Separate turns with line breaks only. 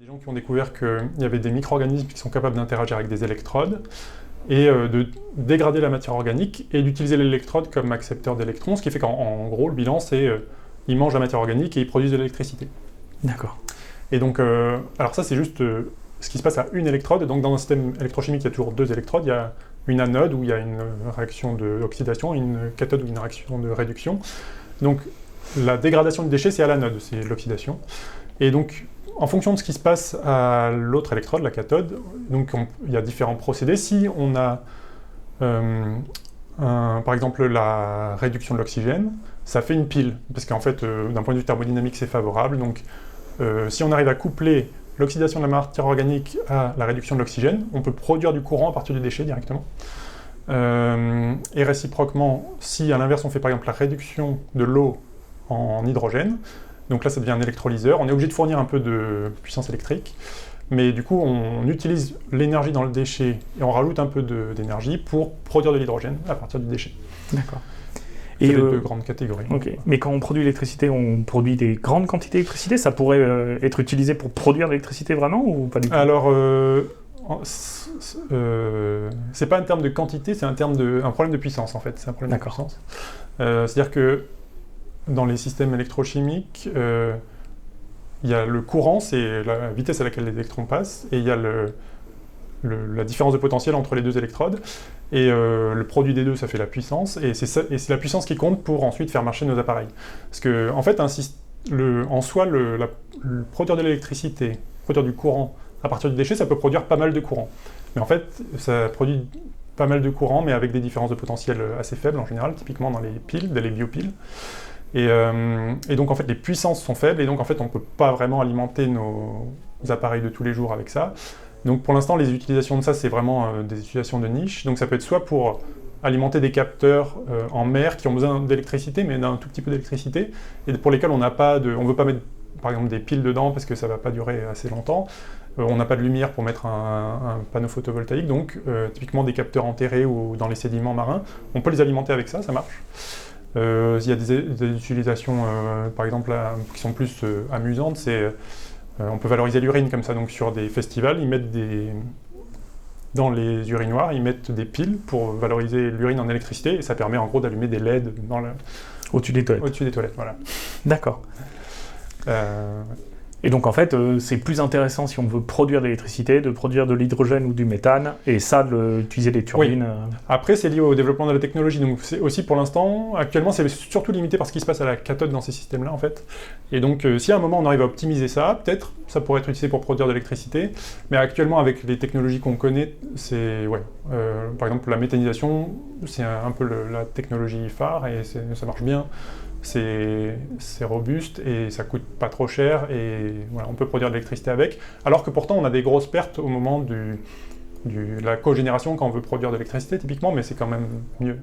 gens qui ont découvert qu'il y avait des micro-organismes qui sont capables d'interagir avec des électrodes et de dégrader la matière organique et d'utiliser l'électrode comme accepteur d'électrons, ce qui fait qu'en gros, le bilan, c'est ils mangent la matière organique et ils produisent de l'électricité.
D'accord.
Et donc, alors ça, c'est juste ce qui se passe à une électrode. Donc, dans un système électrochimique, il y a toujours deux électrodes. Il y a une anode où il y a une réaction d'oxydation et une cathode où il y a une réaction de réduction. Donc, la dégradation du déchet, c'est à l'anode, c'est l'oxydation. Et donc, en fonction de ce qui se passe à l'autre électrode, la cathode, donc il y a différents procédés. Si on a, par exemple, la réduction de l'oxygène, ça fait une pile, parce qu'en fait, d'un point de vue thermodynamique, c'est favorable. Donc, si on arrive à coupler l'oxydation de la matière organique à la réduction de l'oxygène, on peut produire du courant à partir du déchet directement. Et réciproquement, si à l'inverse, on fait par exemple la réduction de l'eau en hydrogène, donc là, ça devient un électrolyseur. On est obligé de fournir un peu de puissance électrique, mais du coup, on utilise l'énergie dans le déchet et on rajoute un peu d'énergie pour produire de l'hydrogène à partir du déchet.
D'accord.
C'est les deux grandes catégories.
Ok. Mais quand on produit l'électricité, on produit des grandes quantités d'électricité. Ça pourrait être utilisé pour produire de l'électricité vraiment ou pas du tout?
Alors, c'est pas un terme de quantité, c'est un problème de puissance en fait. C'est un problème de puissance. C'est-à-dire que dans les systèmes électrochimiques, il y a le courant, c'est la vitesse à laquelle les électrons passent, et il y a la différence de potentiel entre les deux électrodes, et le produit des deux, ça fait la puissance, et c'est la puissance qui compte pour ensuite faire marcher nos appareils. Parce que, en fait, en soi, produire de l'électricité, produire du courant à partir du déchet, ça peut produire pas mal de courant. Mais en fait, ça produit pas mal de courant, mais avec des différences de potentiel assez faibles en général, typiquement dans les piles, dans les biopiles. Et donc en fait les puissances sont faibles et donc en fait on ne peut pas vraiment alimenter nos appareils de tous les jours avec ça. Donc pour l'instant les utilisations de ça c'est vraiment des utilisations de niche. Donc ça peut être soit pour alimenter des capteurs en mer qui ont besoin d'électricité mais d'un tout petit peu d'électricité et pour lesquels on ne veut pas mettre par exemple des piles dedans parce que ça ne va pas durer assez longtemps. On n'a pas de lumière pour mettre un panneau photovoltaïque, donc typiquement des capteurs enterrés ou dans les sédiments marins, on peut les alimenter avec ça, ça marche. Il y a des utilisations, par exemple, qui sont plus amusantes, c'est on peut valoriser l'urine comme ça, donc sur des festivals, ils mettent dans les urinoirs, ils mettent des piles pour valoriser l'urine en électricité, et ça permet en gros d'allumer des LED
au-dessus des toilettes.
Au-dessus des toilettes, voilà.
D'accord. Et donc en fait, c'est plus intéressant si on veut produire de l'électricité, de produire de l'hydrogène ou du méthane, et ça, d'utiliser des turbines.
Oui. Après, c'est lié au développement de la technologie, donc c'est aussi pour l'instant, actuellement, c'est surtout limité par ce qui se passe à la cathode dans ces systèmes-là, en fait. Et donc, si à un moment on arrive à optimiser ça, peut-être, ça pourrait être utilisé pour produire de l'électricité, mais actuellement, avec les technologies qu'on connaît, c'est, par exemple, la méthanisation, c'est un peu la technologie phare, et ça marche bien. C'est robuste et ça coûte pas trop cher et voilà, on peut produire de l'électricité avec, alors que pourtant on a des grosses pertes au moment de la cogénération quand on veut produire de l'électricité typiquement, mais c'est quand même mieux.